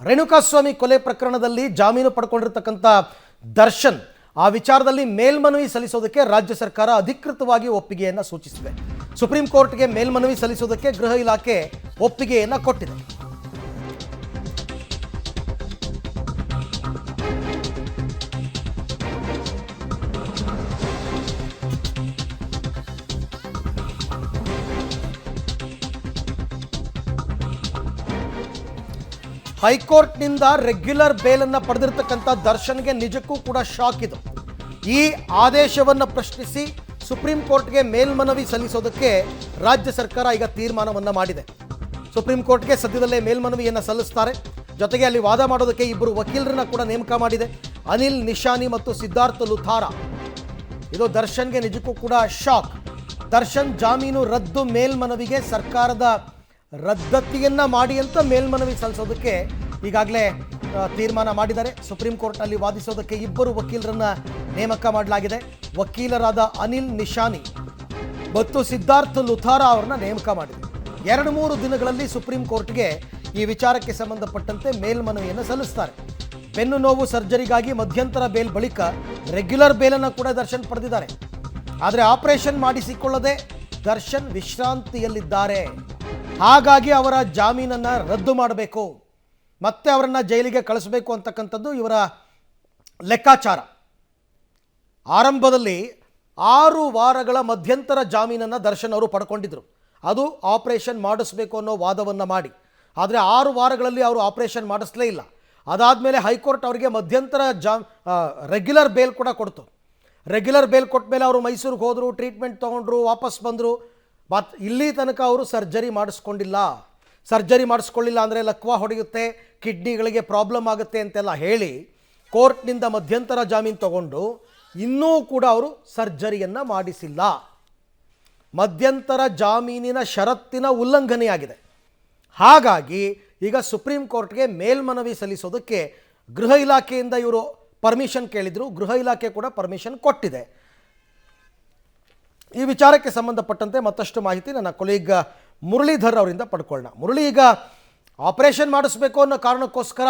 ರೇಣುಕಾಸ್ವಾಮಿ ಕೊಲೆ ಪ್ರಕರಣದಲ್ಲಿ ಜಾಮೀನು ಪಡ್ಕೊಂಡಿರತಕ್ಕಂಥ ದರ್ಶನ್ ಆ ವಿಚಾರದಲ್ಲಿ ಮೇಲ್ಮನವಿ ಸಲ್ಲಿಸೋದಕ್ಕೆ ರಾಜ್ಯ ಸರ್ಕಾರ ಅಧಿಕೃತವಾಗಿ ಒಪ್ಪಿಗೆಯನ್ನು ಸೂಚಿಸಿದೆ. ಸುಪ್ರೀಂ ಕೋರ್ಟ್ಗೆ ಮೇಲ್ಮನವಿ ಸಲ್ಲಿಸೋದಕ್ಕೆ ಗೃಹ ಇಲಾಖೆ ಒಪ್ಪಿಗೆಯನ್ನು ಕೊಟ್ಟಿದೆ. ಹೈಕೋರ್ಟ್ನಿಂದ ರೆಗ್ಯುಲರ್ ಬೇಲನ್ನು ಪಡೆದಿರತಕ್ಕಂಥ ದರ್ಶನ್ಗೆ ನಿಜಕ್ಕೂ ಕೂಡ ಶಾಕ್ ಇದು. ಈ ಆದೇಶವನ್ನು ಪ್ರಶ್ನಿಸಿ ಸುಪ್ರೀಂ ಕೋರ್ಟ್ಗೆ ಮೇಲ್ಮನವಿ ಸಲ್ಲಿಸೋದಕ್ಕೆ ರಾಜ್ಯ ಸರ್ಕಾರ ಈಗ ತೀರ್ಮಾನವನ್ನು ಮಾಡಿದೆ. ಸುಪ್ರೀಂ ಕೋರ್ಟ್ಗೆ ಸದ್ಯದಲ್ಲೇ ಮೇಲ್ಮನವಿಯನ್ನು ಸಲ್ಲಿಸ್ತಾರೆ. ಜೊತೆಗೆ ಅಲ್ಲಿ ವಾದ ಮಾಡೋದಕ್ಕೆ ಇಬ್ಬರು ವಕೀಲರನ್ನ ಕೂಡ ನೇಮಕ ಮಾಡಿದೆ. ಅನಿಲ್ ನಿಶಾನಿ ಮತ್ತು ಸಿದ್ಧಾರ್ಥ ಲುಥಾರಾ. ಇದು ದರ್ಶನ್ಗೆ ನಿಜಕ್ಕೂ ಕೂಡ ಶಾಕ್. ದರ್ಶನ್ ಜಾಮೀನು ರದ್ದು ಮೇಲ್ಮನವಿಗೆ ಸರ್ಕಾರದ ರದ್ದತಿಯನ್ನ ಮಾಡಿ ಅಂತ ಮೇಲ್ಮನವಿ ಸಲ್ಲಿಸೋದಕ್ಕೆ ಈಗಾಗಲೇ ತೀರ್ಮಾನ ಮಾಡಿದ್ದಾರೆ. ಸುಪ್ರೀಂ ಕೋರ್ಟ್ನಲ್ಲಿ ವಾದಿಸೋದಕ್ಕೆ ಇಬ್ಬರು ವಕೀಲರನ್ನ ನೇಮಕ ಮಾಡಲಾಗಿದೆ. ವಕೀಲರಾದ ಅನಿಲ್ ನಿಶಾನಿ ಮತ್ತು ಸಿದ್ಧಾರ್ಥ ಲುಥಾರಾ ಅವರನ್ನ ನೇಮಕ ಮಾಡಿದೆ. 2-3 ದಿನಗಳಲ್ಲಿ ಸುಪ್ರೀಂ ಕೋರ್ಟ್ಗೆ ಈ ವಿಚಾರಕ್ಕೆ ಸಂಬಂಧಪಟ್ಟಂತೆ ಮೇಲ್ಮನವಿಯನ್ನು ಸಲ್ಲಿಸ್ತಾರೆ. ಬೆನ್ನು ನೋವು ಸರ್ಜರಿಗಾಗಿ ಮಧ್ಯಂತರ ಬೇಲ್ ಬಳಿಕ ರೆಗ್ಯುಲರ್ ಬೇಲನ್ನು ಕೂಡ ದರ್ಶನ್ ಪಡೆದಿದ್ದಾರೆ. ಆದರೆ ಆಪರೇಷನ್ ಮಾಡಿಸಿಕೊಳ್ಳದೆ ದರ್ಶನ್ ವಿಶ್ರಾಂತಿಯಲ್ಲಿದ್ದಾರೆ. ಹಾಗಾಗಿ ಅವರ ಜಾಮೀನನ್ನು ರದ್ದು ಮಾಡಬೇಕು, ಮತ್ತೆ ಅವರನ್ನು ಜೈಲಿಗೆ ಕಳಿಸಬೇಕು ಅಂತಕ್ಕಂಥದ್ದು ಇವರ ಲೆಕ್ಕಾಚಾರ. ಆರಂಭದಲ್ಲಿ 6 ವಾರಗಳ ಮಧ್ಯಂತರ ಜಾಮೀನನ್ನು ದರ್ಶನ್ ಅವರು ಪಡ್ಕೊಂಡಿದ್ರು. ಅದು ಆಪರೇಷನ್ ಮಾಡಿಸ್ಬೇಕು ಅನ್ನೋ ವಾದವನ್ನು ಮಾಡಿ. ಆದರೆ 6 ವಾರಗಳಲ್ಲಿ ಅವರು ಆಪರೇಷನ್ ಮಾಡಿಸ್ಲೇ ಇಲ್ಲ. ಅದಾದಮೇಲೆ ಹೈಕೋರ್ಟ್ ಅವರಿಗೆ ಮಧ್ಯಂತರ ರೆಗ್ಯುಲರ್ ಬೇಲ್ ಕೂಡ ಕೊಡ್ತು. ರೆಗ್ಯುಲರ್ ಬೇಲ್ ಕೊಟ್ಟ ಮೇಲೆ ಅವರು ಮೈಸೂರಿಗೆ ಹೋದರು, ಟ್ರೀಟ್ಮೆಂಟ್ ತೊಗೊಂಡ್ರು, ವಾಪಸ್ ಬಂದರು. ಬಟ್ ಇಲ್ಲಿ ತನಕ ಅವರು ಸರ್ಜರಿ ಮಾಡಿಸ್ಕೊಂಡಿಲ್ಲ. ಸರ್ಜರಿ ಮಾಡಿಸ್ಕೊಳ್ಳಿಲ್ಲ ಅಂದರೆ ಲಕ್ವಾ ಹೊಡೆಯುತ್ತೆ, ಕಿಡ್ನಿಗಳಿಗೆ ಪ್ರಾಬ್ಲಮ್ ಆಗುತ್ತೆ ಅಂತೆಲ್ಲ ಹೇಳಿ ಕೋರ್ಟ್ನಿಂದ ಮಧ್ಯಂತರ ಜಾಮೀನು ತಗೊಂಡು ಇನ್ನೂ ಕೂಡ ಅವರು ಸರ್ಜರಿಯನ್ನು ಮಾಡಿಸಿಲ್ಲ. ಮಧ್ಯಂತರ ಜಾಮೀನಿನ ಷರತ್ತಿನ ಉಲ್ಲಂಘನೆಯಾಗಿದೆ. ಹಾಗಾಗಿ ಈಗ ಸುಪ್ರೀಂ ಕೋರ್ಟ್ಗೆ ಮೇಲ್ಮನವಿ ಸಲ್ಲಿಸೋದಕ್ಕೆ ಗೃಹ ಇಲಾಖೆಯಿಂದ ಇವರು ಪರ್ಮಿಷನ್ ಕೇಳಿದರು. ಗೃಹ ಇಲಾಖೆ ಕೂಡ ಪರ್ಮಿಷನ್ ಕೊಟ್ಟಿದೆ. ಈ ವಿಚಾರಕ್ಕೆ ಸಂಬಂಧಪಟ್ಟಂತೆ ಮತ್ತಷ್ಟು ಮಾಹಿತಿ ನನ್ನ ಕೊಲೀಗ್ ಮುರಳೀಧರ್ ಅವರಿಂದ ಪಡ್ಕೊಳ್ಳೋಣ. ಮುರಳಿ, ಈಗ ಆಪರೇಷನ್ ಮಾಡಿಸ್ಬೇಕು ಅನ್ನೋ ಕಾರಣಕ್ಕೋಸ್ಕರ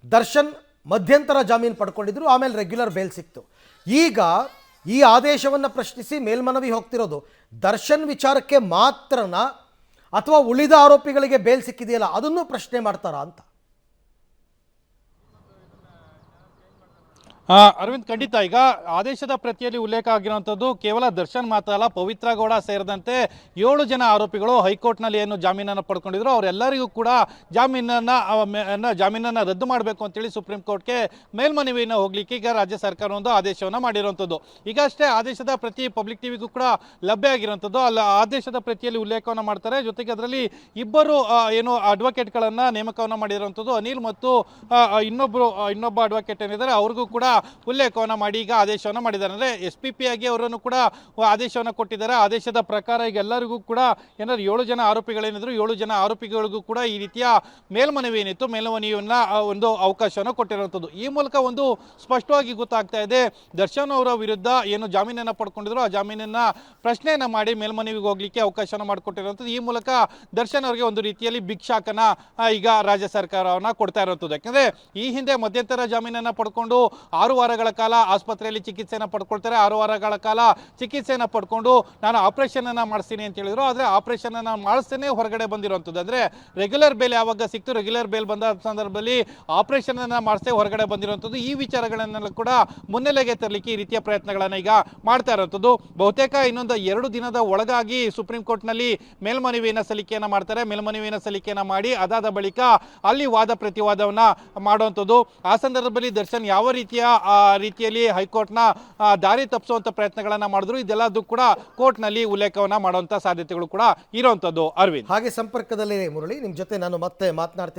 ದರ್ಶನ್ ಮಧ್ಯಂತರ ಜಾಮೀನು ಪಡ್ಕೊಂಡಿದ್ರು, ಆಮೇಲೆ ರೆಗ್ಯುಲರ್ ಬೇಲ್ ಸಿಕ್ತು. ಈಗ ಈ ಆದೇಶವನ್ನು ಪ್ರಶ್ನಿಸಿ ಮೇಲ್ಮನವಿ ಹೋಗ್ತಿರೋದು ದರ್ಶನ್ ವಿಚಾರಕ್ಕೆ ಮಾತ್ರನಾ ಅಥವಾ ಉಳಿದ ಆರೋಪಿಗಳಿಗೆ ಬೇಲ್ ಸಿಕ್ಕಿದೆಯಲ್ಲ ಅದನ್ನು ಪ್ರಶ್ನೆ ಮಾಡ್ತಾರಾ ಅಂತ? ಅರವಿಂದ್, ಖಂಡಿತ. ಈಗ ಆದೇಶದ ಪ್ರತಿಯಲ್ಲಿ ಉಲ್ಲೇಖ ಆಗಿರುವಂಥದ್ದು ಕೇವಲ ದರ್ಶನ್ ಮಾತ್ರಲ್ಲ, ಪವಿತ್ರ ಗೌಡ ಸೇರಿದಂತೆ 7 ಜನ ಆರೋಪಿಗಳು ಹೈಕೋರ್ಟ್ನಲ್ಲಿ ಏನು ಜಾಮೀನನ್ನು ಪಡ್ಕೊಂಡಿದ್ರು ಅವರೆಲ್ಲರಿಗೂ ಕೂಡ ಜಾಮೀನನ್ನು ರದ್ದು ಮಾಡಬೇಕು ಅಂತೇಳಿ ಸುಪ್ರೀಂ ಕೋರ್ಟ್ಗೆ ಮೇಲ್ಮನವಿಯನ್ನು ಹೋಗ್ಲಿಕ್ಕೆ ಈಗ ರಾಜ್ಯ ಸರ್ಕಾರ ಒಂದು ಆದೇಶವನ್ನು ಮಾಡಿರುವಂಥದ್ದು. ಈಗಷ್ಟೇ ಆದೇಶದ ಪ್ರತಿ ಪಬ್ಲಿಕ್ ಟಿವಿಗೂ ಕೂಡ ಲಭ್ಯ ಆಗಿರುವಂಥದ್ದು. ಅಲ್ಲಿ ಆದೇಶದ ಪ್ರತಿಯಲ್ಲಿ ಉಲ್ಲೇಖವನ್ನು ಮಾಡ್ತಾರೆ. ಜೊತೆಗೆ ಅದರಲ್ಲಿ ಇಬ್ಬರು ಏನು ಅಡ್ವೊಕೇಟ್ಗಳನ್ನು ನೇಮಕವನ್ನು ಮಾಡಿರುವಂಥದ್ದು. ಅನಿಲ್ ಮತ್ತು ಇನ್ನೊಬ್ಬ ಅಡ್ವೊಕೇಟ್ ಏನಿದ್ದಾರೆ ಅವ್ರಿಗೂ ಕೂಡ ಉಲ್ಲೇಖವನ್ನು ಮಾಡಿ ಈಗ ಆದೇಶವನ್ನು ಮಾಡಿದ್ದಾರೆ. ಅಂದರೆ SPP ಆಗಿ ಅವರನ್ನು ಕೂಡ ಆದೇಶವನ್ನು ಕೊಟ್ಟಿದ್ದಾರೆ. ಆದೇಶದ ಪ್ರಕಾರ ಈಗ ಎಲ್ಲರಿಗೂ ಕೂಡ ಏನಾದ್ರು 7 ಜನ ಆರೋಪಿಗಳೇನಿದ್ರು 7 ಜನ ಆರೋಪಿಗಳಿಗೂ ಕೂಡ ಈ ರೀತಿಯ ಮೇಲ್ಮನವಿ ಏನಿತ್ತು ಮೇಲ್ಮನವಿಯನ್ನು ಒಂದು ಅವಕಾಶವನ್ನು ಕೊಟ್ಟಿರುವಂಥದ್ದು. ಈ ಮೂಲಕ ಒಂದು ಸ್ಪಷ್ಟವಾಗಿ ಗೊತ್ತಾಗ್ತಾ ಇದೆ, ದರ್ಶನ್ ಅವರ ವಿರುದ್ಧ ಏನು ಜಾಮೀನನ್ನು ಪಡ್ಕೊಂಡಿದ್ರು ಆ ಜಾಮೀನನ್ನು ಪ್ರಶ್ನೆಯನ್ನು ಮಾಡಿ ಮೇಲ್ಮನವಿಗೆ ಹೋಗ್ಲಿಕ್ಕೆ ಅವಕಾಶವನ್ನು ಮಾಡಿಕೊಟ್ಟಿರುವಂಥದ್ದು. ಈ ಮೂಲಕ ದರ್ಶನ್ ಅವರಿಗೆ ಒಂದು ರೀತಿಯಲ್ಲಿ ಬಿಗ್ ಶಾಕನ್ನು ಈಗ ರಾಜ್ಯ ಸರ್ಕಾರವನ್ನು ಕೊಡ್ತಾ ಇರುವಂಥದ್ದು. ಯಾಕಂದರೆ ಈ ಹಿಂದೆ ಮಧ್ಯಂತರ ಜಾಮೀನನ್ನು ಪಡ್ಕೊಂಡು 6 ವಾರಗಳ ಕಾಲ ಆಸ್ಪತ್ರೆಯಲ್ಲಿ ಚಿಕಿತ್ಸೆಯನ್ನು ಪಡ್ಕೊಳ್ತಾರೆ. 6 ವಾರಗಳ ಕಾಲ ಚಿಕಿತ್ಸೆಯನ್ನು ಪಡ್ಕೊಂಡು ನಾನು ಆಪರೇಷನನ್ನು ಮಾಡಿಸ್ತೀನಿ ಅಂತ ಹೇಳಿದ್ರು. ಆದರೆ ಆಪರೇಷನನ್ನು ಮಾಡಿಸ್ತೇನೆ ಹೊರಗಡೆ ಬಂದಿರುವಂಥದ್ದು. ಅಂದರೆ ರೆಗ್ಯುಲರ್ ಬೇಲ್ ಯಾವಾಗ ಸಿಕ್ತು, ರೆಗ್ಯುಲರ್ ಬೇಲ್ ಬಂದ ಸಂದರ್ಭದಲ್ಲಿ ಆಪರೇಷನನ್ನು ಮಾಡಿಸ್ತೇ ಹೊರಗಡೆ ಬಂದಿರುವಂಥದ್ದು. ಈ ವಿಚಾರಗಳನ್ನೆಲ್ಲ ಕೂಡ ಮುನ್ನೆಲೆಗೆ ತರಲಿಕ್ಕೆ ಈ ರೀತಿಯ ಪ್ರಯತ್ನಗಳನ್ನು ಈಗ ಮಾಡ್ತಾ ಇರುವಂಥದ್ದು. ಬಹುತೇಕ ಇನ್ನೊಂದು 2 ದಿನದ ಒಳಗಾಗಿ ಸುಪ್ರೀಂ ಕೋರ್ಟ್ನಲ್ಲಿ ಮೇಲ್ಮನವಿಯನ್ನು ಸಲ್ಲಿಕೆಯನ್ನು ಮಾಡ್ತಾರೆ. ಮೇಲ್ಮನವಿಯನ್ನು ಸಲ್ಲಿಕೆಯನ್ನು ಮಾಡಿ ಅದಾದ ಬಳಿಕ ಅಲ್ಲಿ ವಾದ ಪ್ರತಿವಾದವನ್ನು ಮಾಡುವಂಥದ್ದು. ಆ ಸಂದರ್ಭದಲ್ಲಿ ದರ್ಶನ್ ಯಾವ ರೀತಿಯಲ್ಲಿ ಹೈಕೋರ್ಟ್ನ ದಾರಿ ತಪ್ಪಿಸುವಂಥ ಪ್ರಯತ್ನಗಳನ್ನು ಮಾಡಿದ್ರು. ಇದೆಲ್ಲದೂ ಕೂಡ ಕೋರ್ಟ್ನಲ್ಲಿ ಉಲ್ಲೇಖವನ್ನು ಮಾಡುವಂಥ ಸಾಧ್ಯತೆಗಳು ಕೂಡ ಇರುವಂಥದ್ದು. ಅರವಿಂದ್, ಹಾಗೆ ಸಂಪರ್ಕದಲ್ಲಿ ಮುರಳಿ, ನಿಮ್ಮ ಜೊತೆ ನಾನು ಮತ್ತೆ ಮಾತನಾಡ್ತೀನಿ.